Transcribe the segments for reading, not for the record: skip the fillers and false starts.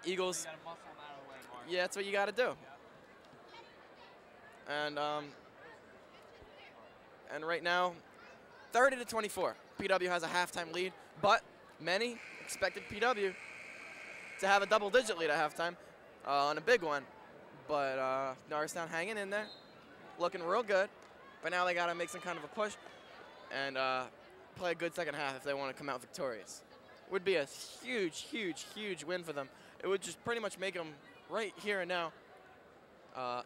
Eagles. You gotta muscle them out of the way, Mark. Yeah, that's what you got to do. And right now, 30-24. PW has a halftime lead, but many expected PW to have a double-digit lead at halftime on a big one. But Norristown hanging in there, looking real good. But now they got to make some kind of a push and play a good second half if they want to come out victorious. Would be a huge, huge, huge win for them. It would just pretty much make them right here and now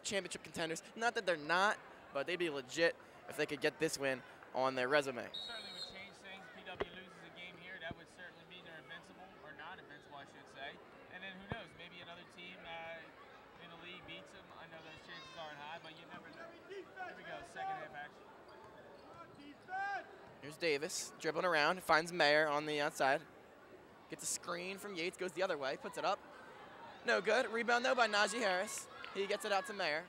championship contenders. Not that they're not, but they'd be legit if they could get this win on their resume. Certainly would change things. PW loses a game here. That would certainly mean they're invincible, or not invincible, I should say. And then who knows? Maybe another team in the league beats them. I know those chances aren't high, but you never know. Here we go, second half action. Here's Davis dribbling around, finds Mayer on the outside. Gets a screen from Yates, goes the other way, puts it up. No good. Rebound, though, by Najee Harris. He gets it out to Mayer.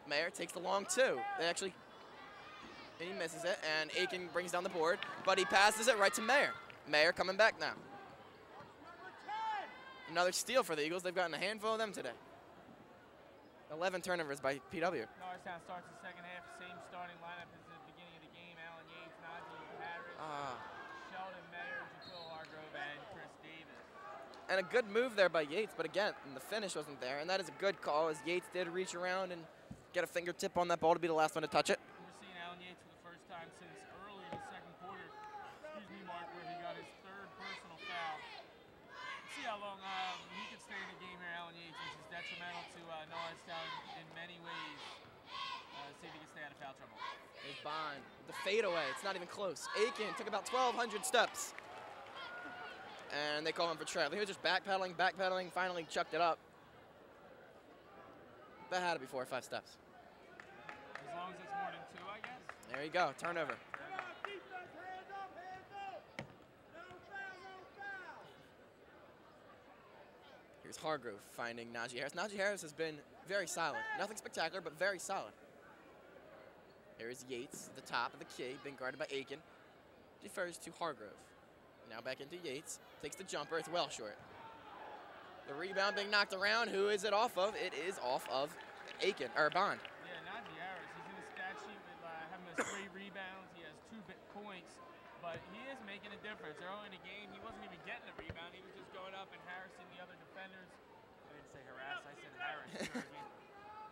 Mayer takes the long two. He misses it, and Aiken brings down the board, but he passes it right to Mayer. Mayer coming back now. Another steal for the Eagles. They've gotten a handful of them today. 11 turnovers by PW. Norristown starts the second half, same starting lineup as the beginning of the game. Alan Yates, Najee Harris, Sheldon Mayer, Jaquil Hargrove, and Chris Davis. And a good move there by Yates, but again, the finish wasn't there, and that is a good call as Yates did reach around and get a fingertip on that ball to be the last one to touch it. We're seeing Alan Yates for the first time since early in the second quarter, Mark, where he got his third personal foul. See how long he could stay in the game here, Alan Yates, which is detrimental to Norristown in many ways. See if he can stay out of foul trouble. There's Bond, the fadeaway, it's not even close. Aiken took about 1,200 steps. And they call him for travel. He was just backpedaling, finally chucked it up. That had to be 4 or 5 steps. As long as it's more than 2, I guess. There you go, turnover. Here's Hargrove finding Najee Harris. Najee Harris has been very solid. Nothing spectacular, but very solid. Here's Yates, the top of the key, being guarded by Aiken. Defers to Hargrove. Now back into Yates. Takes the jumper. It's well short. The rebound being knocked around. Who is it off of? It is off of Aiken, or Bond. Yeah, Najee Harris. He's in the stat sheet with having 3 rebounds. He has 2 points, but he is making a difference. Early in the game, he wasn't even getting a rebound. He was just going up and harassing the other defenders. I didn't say harass. I said Harris. You heard me.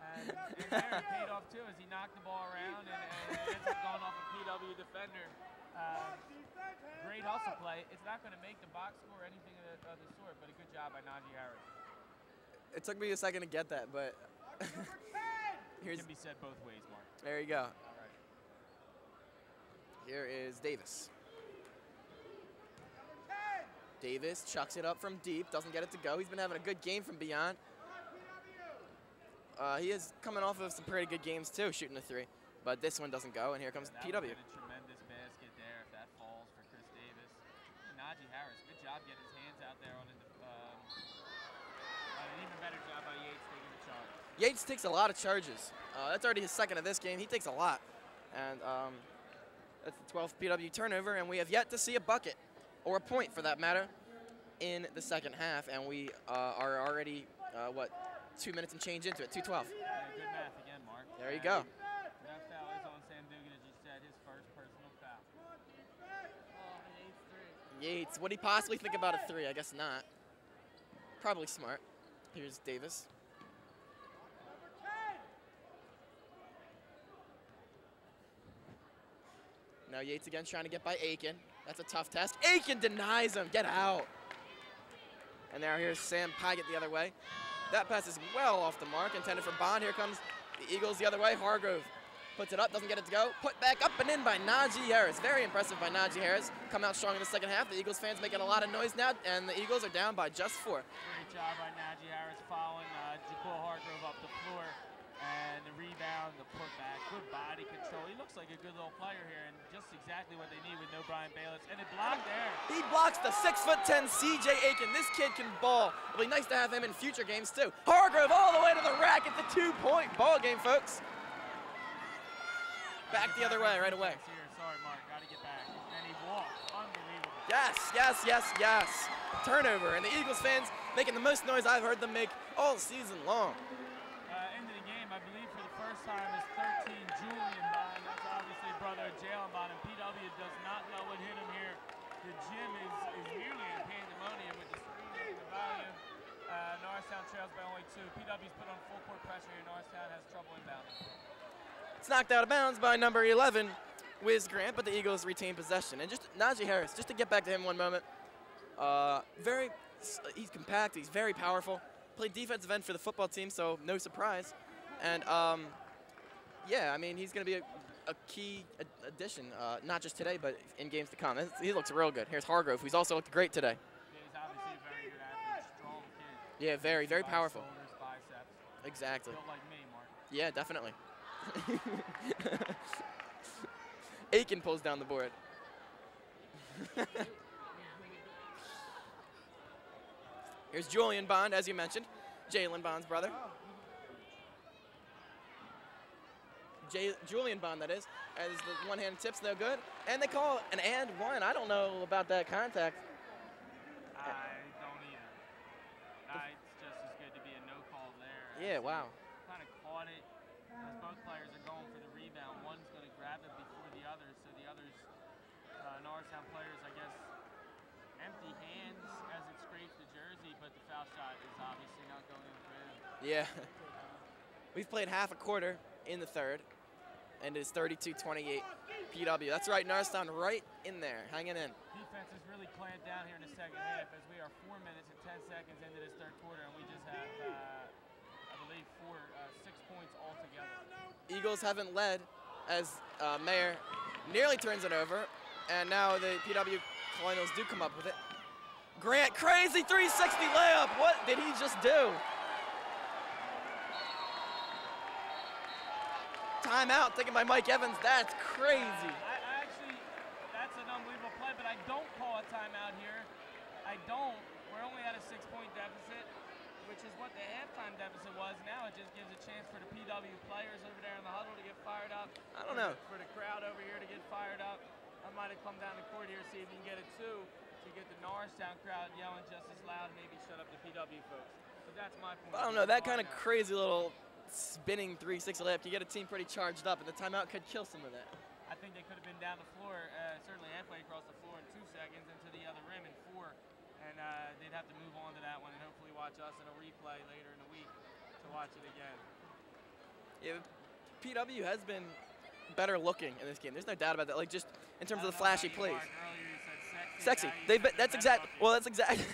And Harris paid off too as he knocked the ball around and ends up going off a PW defender. Great hustle play. It's not going to make the box score or anything of the sort, but a good job by Najee Harris. It took me a second to get that, but It can be said both ways, Mark. There you go. All right. Here is Davis. Davis chucks it up from deep, doesn't get it to go. He's been having a good game from beyond. He is coming off of some pretty good games too, shooting a 3. But this one doesn't go, and here comes PW. That would have been a tremendous basket there if that falls for Chris Davis. Najee Harris, good job getting his hands out there on an even better job by Yates taking the charge. Yates takes a lot of charges. That's already his second of this game. He takes a lot. And that's the 12th PW turnover, and we have yet to see a bucket, or a point for that matter, in the second half. And we are already, 2 minutes and change into it, 2:12. Yeah, good math again, Mark. There you go. That foul is on Sam Dugan, as you said, his first personal foul. Yates, would he possibly think about a 3? I guess not. Probably smart. Here's Davis. Now Yates again trying to get by Aiken. That's a tough test. Aiken denies him. Get out. And now here's Sam Paget the other way. That pass is well off the mark, intended for Bond. Here comes the Eagles the other way. Hargrove puts it up, doesn't get it to go. Put back up and in by Najee Harris. Very impressive by Najee Harris. Come out strong in the second half. The Eagles fans making a lot of noise now, and the Eagles are down by just 4. Great job by Najee Harris following Jaquil Hargrove up the floor. And the rebound, the putback, good body control. He looks like a good little player here, and just exactly what they need with no Brian Bayless. And it blocked there. He blocks the 6'10" CJ Aiken. This kid can ball. It'll be nice to have him in future games too. Hargrove all the way to the rack. It's a 2-point ball game, folks. Back the other way, right away. Sorry, Mark, got to get back. And he walked. Unbelievable. Yes, yes, yes, yes. Turnover, and the Eagles fans making the most noise I've heard them make all season long. Into the game, I believe for the first time, is 13 Julian Bond. That's obviously brother of Jalen Bond, and PW does not know what hit him here. The gym is nearly in pandemonium with the screaming and the volume. Norristown trails by only 2. PW's put on full court pressure here. Norristown has trouble inbounding. It's knocked out of bounds by number 11, Wiz Grant, but the Eagles retain possession. And just Najee Harris, just to get back to him one moment, he's compact, he's very powerful. Played defensive end for the football team, so no surprise. And yeah, I mean, he's going to be a key addition, not just today, but in games to come. He looks real good. Here's Hargrove, who's also looked great today. Yeah, he's obviously a very good athlete, strong kid. Yeah, very, very powerful. Shoulders, biceps. Exactly. Built like me, Mark. Yeah, definitely. Aiken pulls down the board. Here's Julian Bond, as you mentioned. Jalen Bond's brother. Julian Bond, that is. As the one-hand tip's no good. And they call it an and one. I don't know about that contact. I don't either. It's just as good to be a no call there. Yeah, wow. Kind of caught it as both players are going for the rebound. One's going to grab it before the other, so the others, Norristown players, I guess, empty hands as it scrapes the jersey, but the foul shot is obviously not going in for him. Yeah. We've played half a quarter in the third, and it is 32-28 PW. That's right, Norristown right in there, hanging in. Defense is really clamped down here in the second half as we are 4 minutes and 10 seconds into this third quarter, and we just have, I believe, 6 points altogether. Eagles haven't led as Mayer nearly turns it over, and now the PW Colonials do come up with it. Grant, crazy 360 layup. What did he just do? Timeout taken by Mike Evans. That's crazy. Actually, that's an unbelievable play, but I don't call a timeout here. I don't. We're only at a 6-point deficit, which is what the halftime deficit was. Now it just gives a chance for the PW players over there in the huddle to get fired up. I don't know. For the crowd over here to get fired up. I might have come down the court here, see if you can get a 2 to get the Norristown crowd yelling just as loud, maybe shut up the PW folks. But that's my point. I don't know, that kind of crazy little spinning 360 layup, you get a team pretty charged up, and the timeout could kill some of that. I think they could have been down the floor, certainly halfway across the floor in 2 seconds into the other rim in 4, and they'd have to move on to that one and hopefully watch us in a replay later in the week to watch it again. Yeah, PW has been better looking in this game. There's no doubt about that. Like, just in terms of the flashy plays. Earlier you said sexy. That's exactly. Well, that's exactly.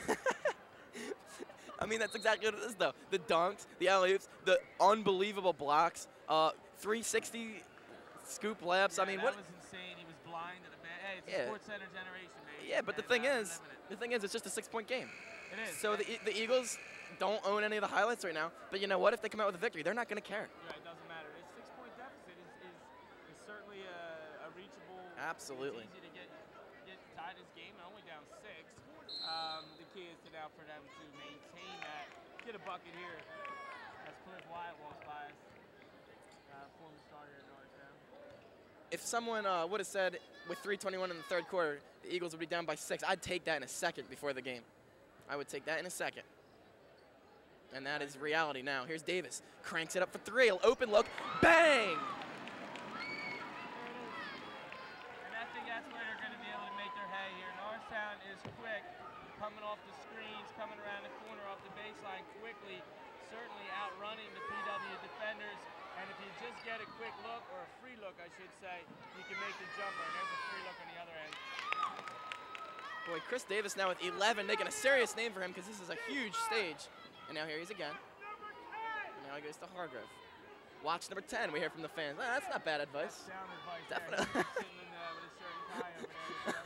I mean, that's exactly what it is, though. The dunks, the alley-oops, the unbelievable blocks, 360 scoop layups. Yeah, I mean, that what? was insane. He was blind to the bad. Hey, it's Yeah. a Sports Center generation, baby. Yeah, but the thing is, it's just a 6-point game. It is. So the Eagles don't own any of the highlights right now. But you know what? If they come out with a victory, they're not going to care. Yeah, it doesn't matter. This 6-point deficit is certainly a reachable. Absolutely. It's easy to get tied this game, only down 6. The key is now for them to maintain that, get a bucket here as Cliff Wyatt walks by us, former starter in Norristown. If someone would have said with 3:21 in the third quarter, the Eagles would be down by 6, I'd take that in a second before the game. I would take that in a second. And that is reality now. Here's Davis, cranks it up for 3, open look, bang! And I think that's where they're going to be able to make their hay here. Norristown is quick, coming off the screens, coming around the corner off the baseline quickly, certainly outrunning the PW defenders. And if you just get a quick look, or a free look, I should say, you can make the jumper. And there's a free look on the other end. Boy, Chris Davis now with 11, making a serious name for him because this is a huge stage. And now here he is again. And now he goes to Hargrove. Watch number 10, we hear from the fans. That's not bad advice. That's sound advice. Definitely. There. He's sitting with a certain tie over there.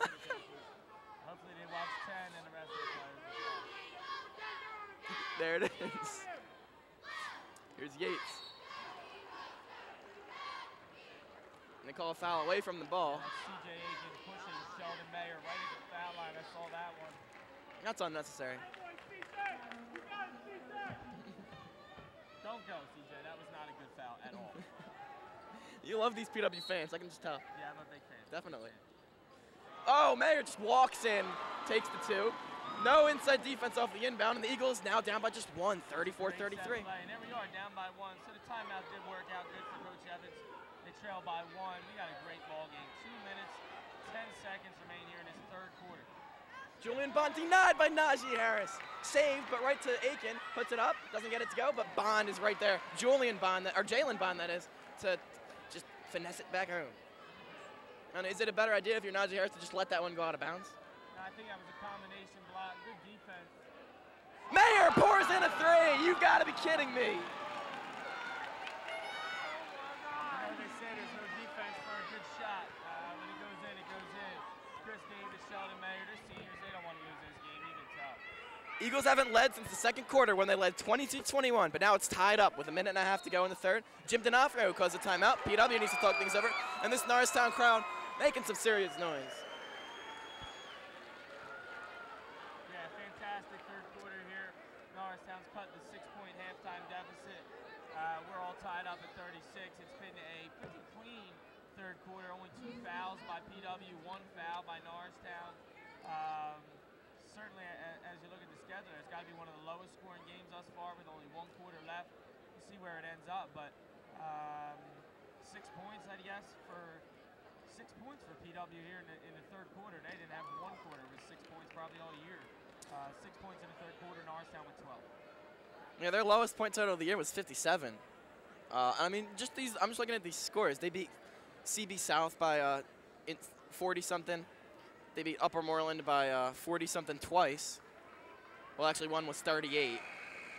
Hopefully they watch 10 and the rest of the players as well. There it is. Here's Yates. And they call a foul away from the ball. CJ Aiken pushing Sheldon Mayer right at the foul line. I saw that one. That's unnecessary. Don't go, CJ. That was not a good foul at all. You love these PW fans, I can just tell. Yeah, I'm a big fan. Definitely. Oh, Mayer just walks in, takes the 2. No inside defense off the inbound, and the Eagles now down by just 1, 34-33. And there we are, down by 1. So the timeout did work out good for Coach Evans. They trail by 1. We got a great ball game. 2 minutes, 10 seconds remain here in this third quarter. Julian Bond denied by Najee Harris. Saved, but right to Aiken. Puts it up, doesn't get it to go, but Bond is right there. Jalen Bond, that is, to just finesse it back home. And is it a better idea if you're Najee Harris to just let that one go out of bounds? No, I think that was a combination block. Good defense. Mayer pours in a 3. You've got to be kidding me. You know, they say there's no defense for a good shot. When it goes in, it goes in. Chris Davis, Sheldon Mayer, they're seniors. They don't want to lose this game. You can tell. Eagles haven't led since the second quarter when they led 22-21, but now it's tied up with a minute and a half to go in the third. Jim D'Onofrio calls a timeout. PW needs to talk things over, and this Norristown crowd making some serious noise. Yeah, fantastic third quarter here. Norristown's cut the 6-point halftime deficit. We're all tied up at 36. It's been a pretty clean third quarter. Only 2 fouls by PW, 1 foul by Norristown. Certainly, as you look at the schedule, it's got to be one of the lowest scoring games thus far with only 1 quarter left. We'll see where it ends up, but 6 points, I guess, for 6 points for PW here in the third quarter. They didn't have 1 quarter with 6 points probably all year. 6 points in the third quarter, Norristown with 12. Yeah, their lowest point total of the year was 57. I mean, I'm just looking at these scores. They beat CB South by 40-something. They beat Upper Moreland by 40-something twice. Well, actually, one was 38.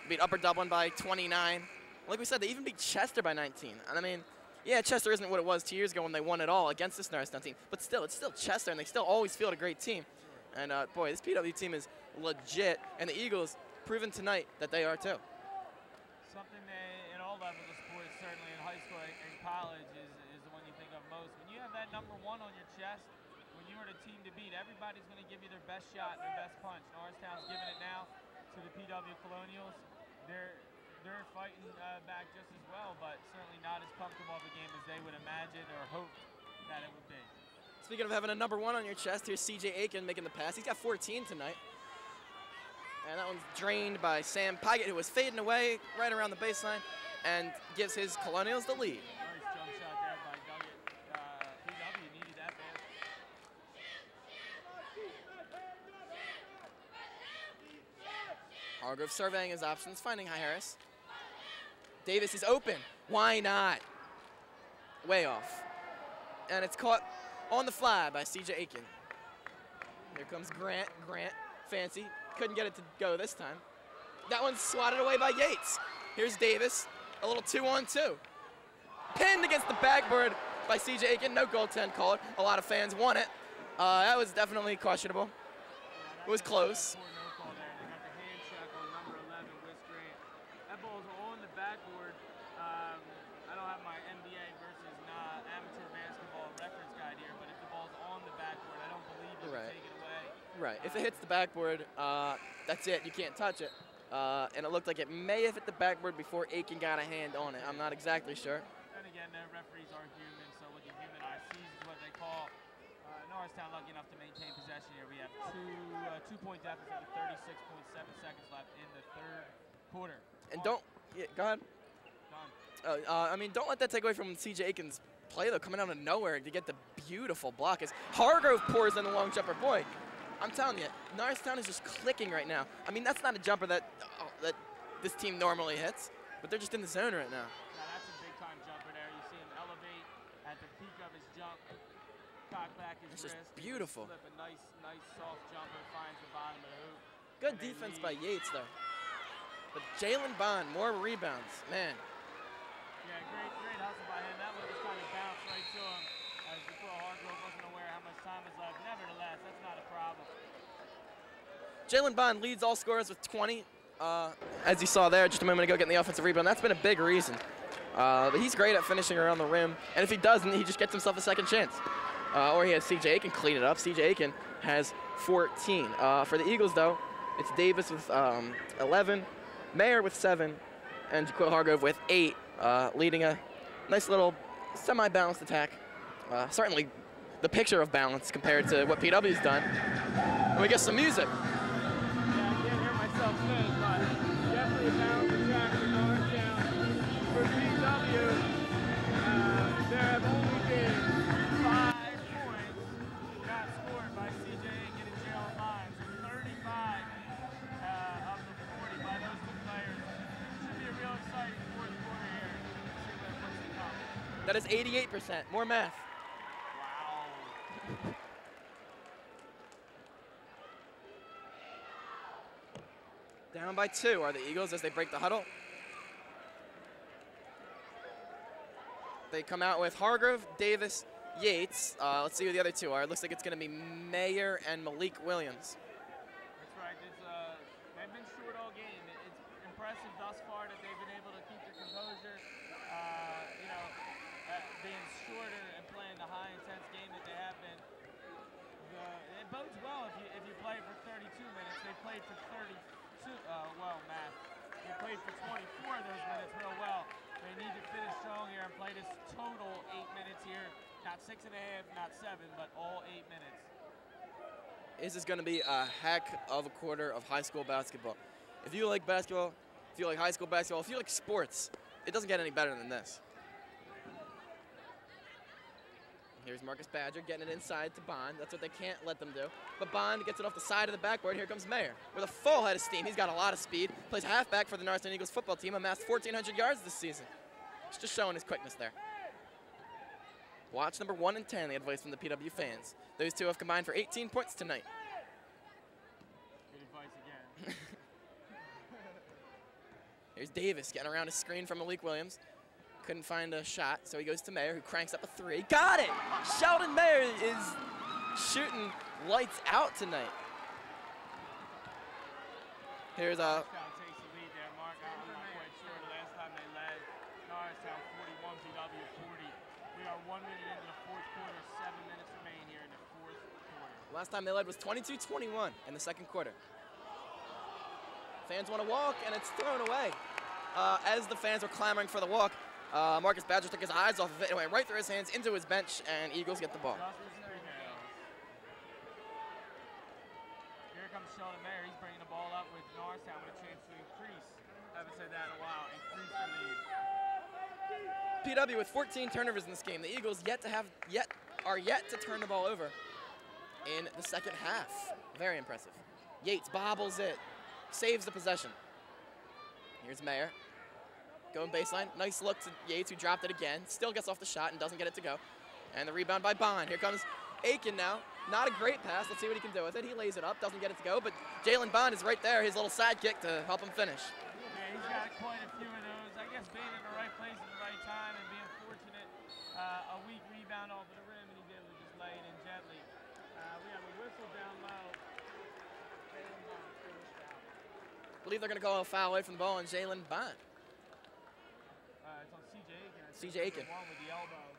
Beat Upper Dublin by 29. Like we said, they even beat Chester by 19. And I mean, yeah, Chester isn't what it was 2 years ago when they won it all against this Norristown team. But still, it's still Chester, and they still always field a great team. And, boy, this PW team is legit. And the Eagles proven tonight that they are, too. Something that in all levels of sports, certainly in high school and college, is the one you think of most. When you have that number 1 on your chest, when you are the team to beat, everybody's going to give you their best shot and their best punch. Norristown's giving it now to the PW Colonials. They're fighting back just as well, but certainly not as comfortable of a game as they would imagine or hope that it would be. Speaking of having a number 1 on your chest, here's C.J. Aiken making the pass. He's got 14 tonight. And that one's drained by Sam Pygott, who was fading away right around the baseline and gives his Colonials the lead. Nice jump shot there by Duggett. PW needed that bad. Hargrove surveying his options, finding Harris. Davis is open. Why not? Way off. And it's caught on the fly by C.J. Aiken. Here comes Grant. Grant, fancy. Couldn't get it to go this time. That one's swatted away by Yates. Here's Davis, a little 2-on-2. Pinned against the backboard by C.J. Aiken. No goaltend called. A lot of fans want it. That was definitely questionable. It was close. That ball's on the backboard. I don't have my NBA versus amateur basketball reference guide here, but if the ball's on the backboard, I don't believe you can take it away. Right. If it hits the backboard, that's it. You can't touch it. And it looked like it may have hit the backboard before Aiken got a hand on it. I'm not exactly sure. And again, the referees are human, so what the human eye sees is what they call. Norristown lucky enough to maintain possession here. We have two-point deficit with 36.7 seconds left in the third quarter. And go ahead. I mean, don't let that take away from C.J. Aiken's play, though, coming out of nowhere to get the beautiful block as Hargrove pours in the long jumper. Boy, I'm telling you, Norristown is just clicking right now. I mean, that's not a jumper that this team normally hits, but they're just in the zone right now. Now that's a big-time jumper there. You see him elevate at the peak of his jump, cock back his wrist. It's just beautiful. Flip a nice, soft jumper, finds the bottom of the hoop. Good defense by Yates, though. But Jalen Bond, more rebounds. Man. Yeah, great hustle by him. That one just kind of bounced right to him as Nicole Hargrove wasn't aware how much time is left. Nevertheless, that's not a problem. Jalen Bond leads all scorers with 20. As you saw there just a moment ago, getting the offensive rebound. That's been a big reason. But he's great at finishing around the rim. And if he doesn't, he just gets himself a second chance. Or he has C.J. Aiken clean it up. C.J. Aiken has 14. For the Eagles, though, it's Davis with 11, Mayer with 7, and Jaquil Hargrove with 8, leading a nice little semi-balanced attack. Certainly the picture of balance compared to what PW's done. And we get some music. Yeah, I can't hear myself sing, but definitely a balanced attack for Norristown. For PW, there have only been 5 points not scored by CJ Aiken and Jalen Mines. 35 of the 40 by those 2 players. Should be a real exciting 4th quarter here. See where it puts the cup. That is 88%. More math. Wow. Down by 2 are the Eagles as they break the huddle. They come out with Hargrove, Davis, Yates. Let's see who the other 2 are. It looks like it's going to be Mayer and Malik Williams. That's right. They've been short all game. It's impressive thus far that they've been able to keep their composure. Being shorter and playing the high intense game that they have been. It bodes well if you play for 32 minutes. They played for 32. Matt. They played for 24 of those minutes real well. They need to finish strong here and play this total 8 minutes here. Not 6.5, not 7, but all 8 minutes. This is going to be a heck of a quarter of high school basketball. If you like basketball, if you like high school basketball, if you like sports, it doesn't get any better than this. Here's Marcus Badger getting it inside to Bond. That's what they can't let them do. But Bond gets it off the side of the backboard. Here comes Mayer with a full head of steam. He's got a lot of speed. Plays halfback for the Norristown Eagles football team. Amassed 1,400 yards this season. It's just showing his quickness there. Watch number 1 and 10, the advice from the PW fans. Those 2 have combined for 18 points tonight. Good advice again. Here's Davis getting around a screen from Malik Williams. Couldn't find a shot, so he goes to Mayer, who cranks up a 3. Got it! Sheldon Mayer is shooting lights out tonight. Here's a... Norristown takes the lead there, Mark. I'm not quite sure. The last time they led, Norristown 41, PW 40. We are 1 minute into the 4th quarter, 7 minutes remain here in the 4th quarter. Last time they led was 22-21 in the 2nd quarter. Fans want to walk, and it's thrown away. As the fans were clamoring for the walk, Marcus Badger took his eyes off of it and went right through his hands into his bench, and Eagles get the ball. Here comes Sheldon Mayer. He's bringing the ball up with Norristown with a chance to increase. Haven't said that in a while. Increase the lead. PW with 14 turnovers in this game. The Eagles are yet to turn the ball over in the 2nd half. Very impressive. Yates bobbles it, saves the possession. Here's Mayer. Going baseline. Nice look to Yates, who dropped it again. Still gets off the shot and doesn't get it to go. And the rebound by Bond. Here comes Aiken now. Not a great pass. Let's see what he can do with it. He lays it up, doesn't get it to go, but Jalen Bond is right there, his little sidekick to help him finish. Yeah, he's got quite a few of those. I guess being in the right place at the right time and being fortunate. A weak rebound off of the rim, and he's able to just lay it in gently. We have a whistle down low. Jalen Bond finished out. I believe they're going to call a foul away from the ball on Jalen Bond. It's on CJ Aiken. CJ Aiken. One with the elbow. I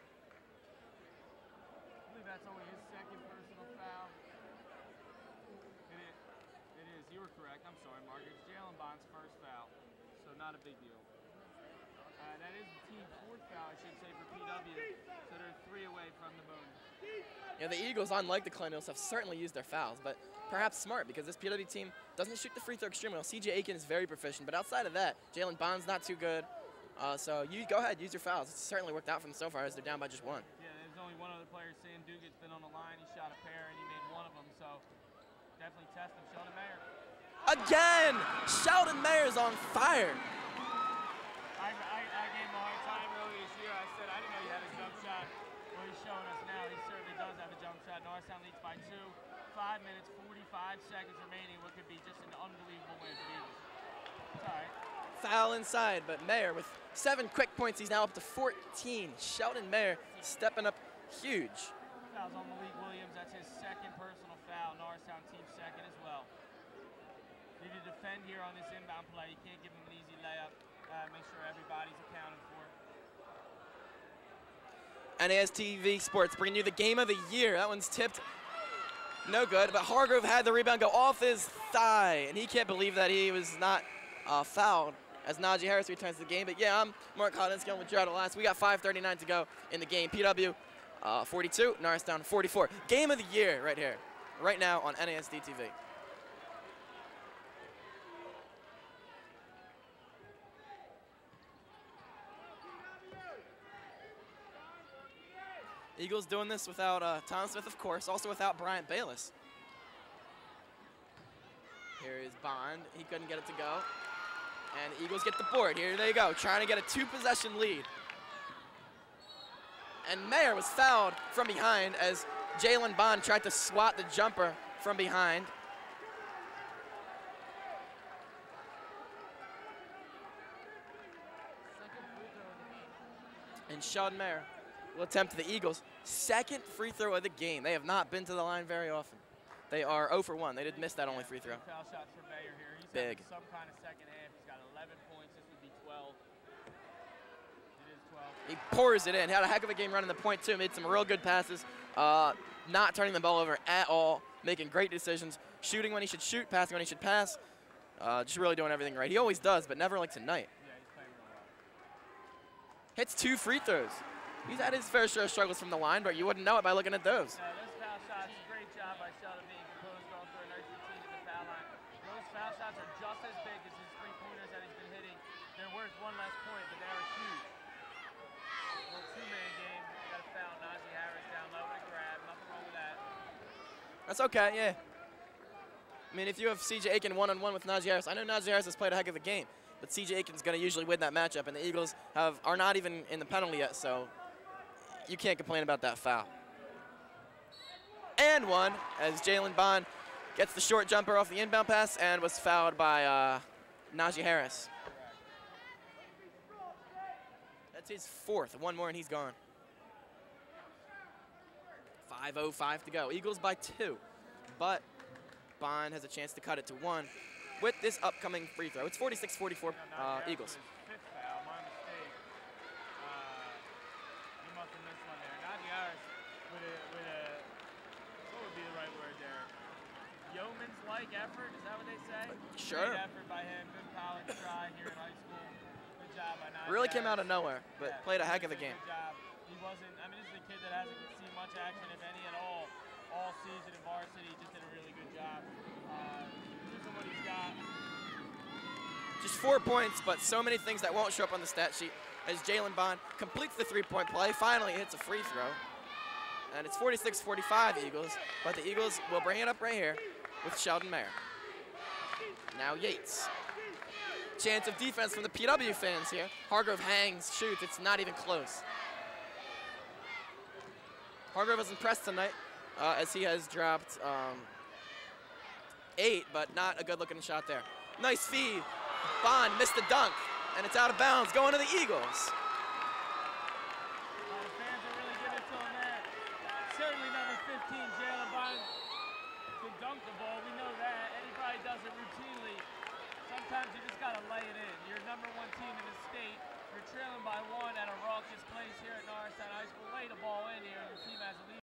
believe that's only his 2nd personal foul. It is. You were correct. I'm sorry, Mark. It's Jalen Bond's 1st foul, so not a big deal. That is the team's 4th foul, I should say, for PW. So they're 3 away from the bonus. Yeah, the Eagles, unlike the Colonials, have certainly used their fouls, but perhaps smart because this PW team doesn't shoot the free throw extremely well. CJ Aiken is very proficient, but outside of that, Jalen Bond's not too good. So you go ahead, use your fouls. It's certainly worked out for them so far as they're down by just 1. Yeah, there's only one other player. Sam Dugan's been on the line. He shot a pair, and he made 1 of them. So definitely test him. Sheldon Mayer. Again! Sheldon Mayer's on fire. I gave him a hard time earlier this year. I said I didn't know he had a jump shot. Well, he's showing us now. He certainly does have a jump shot. Norristown leads by 2. 5 minutes, 45 seconds remaining. What could be just an unbelievable win for the Eagles. It's all right. Foul inside, but Mayer with 7 quick points. He's now up to 14. Sheldon Mayer stepping up huge. Fouls on Malik Williams. That's his 2nd personal foul. Norristown team 2nd as well. Need to defend here on this inbound play. You can't give him an easy layup. Make sure everybody's accounted for. NAS TV Sports bringing you the game of the year. That one's tipped. No good, but Hargrove had the rebound go off his thigh, and he can't believe that he was not fouled as Najee Harris returns to the game. But yeah, I'm Mark Hodinski with Gerard Alas. We got 5:39 to go in the game. PW 42, Norristown 44. Game of the year right here, right now on NASD TV. Eagles doing this without Tom Smith, of course, also without Bryant Bayless. Here is Bond. He couldn't get it to go. And the Eagles get the board. Here they go, trying to get a 2-possession lead. And Mayer was fouled from behind as Jalen Bond tried to swat the jumper from behind. And Sheldon Mayer will attempt the Eagles' second free throw of the game. They have not been to the line very often. They are 0 for 1. They did miss that only free throw. Foul shots for Mayer here. He's big. Some kind of second half. He's got 11 points. This would be 12. It is 12. He pours it in. Had a heck of a game running the point, too. Made some real good passes. Not turning the ball over at all. Making great decisions. Shooting when he should shoot. Passing when he should pass. Just really doing everything right. He always does, but never like tonight. Yeah, he's playing real well. Hits 2 free throws. He's had his fair share of struggles from the line, but you wouldn't know it by looking at those. Yeah, those foul shots, great job by Sheldon being composed, going through a nice routine at the foul line. Those foul shots are just as big as his three-pointers that he's been hitting. They're worth one less point, but they are huge. Little two-man game. Got to foul Najee Harris down low with a grab. Nothing wrong with that. That's okay, yeah. I mean, if you have C.J. Aiken one-on-one with Najee Harris, I know Najee Harris has played a heck of a game, but C.J. Aiken's going to usually win that matchup, and the Eagles are not even in the penalty yet, so you can't complain about that foul. And one, as Jalen Bond gets the short jumper off the inbound pass and was fouled by Najee Harris. That's his 4th. One more and he's gone. 5:05 to go. Eagles by 2. But Bond has a chance to cut it to 1 with this upcoming free throw. It's 46-44 Eagles. Fifth foul, my mistake. He must have missed one there. Najee Harris with a, what would be the right word there? Yeoman's-like effort, is that what they say? Sure. Great effort by him, good college try here in high school. Good job by Najee Really came Harris. out of nowhere, but played a heck of a game. Good job. He wasn't, I mean, this is a kid that hasn't seen much action, if any at all season in varsity. He just did a really good job. Using what he's got. Just 4 points, but so many things that won't show up on the stat sheet as Jalen Bond completes the 3-point play, finally hits a free throw. And it's 46-45 Eagles, but the Eagles will bring it up right here with Sheldon Mayer. Now Yates. Chance of defense from the PW fans here. Hargrove hangs, shoots, it's not even close. Hargrove was impressed tonight as he has dropped 8, but not a good looking shot there. Nice feed. Bond missed the dunk, and it's out of bounds, going to the Eagles. The fans are really giving it to him there. Certainly number 15, Jalen Bond, can dunk the ball. We know that, and he probably does it routinely. Sometimes you just got to lay it in. You're number 1 team in the state. You're trailing by 1 at a raucous place here at Norristown High School. Lay the ball in here, and your team has a lead.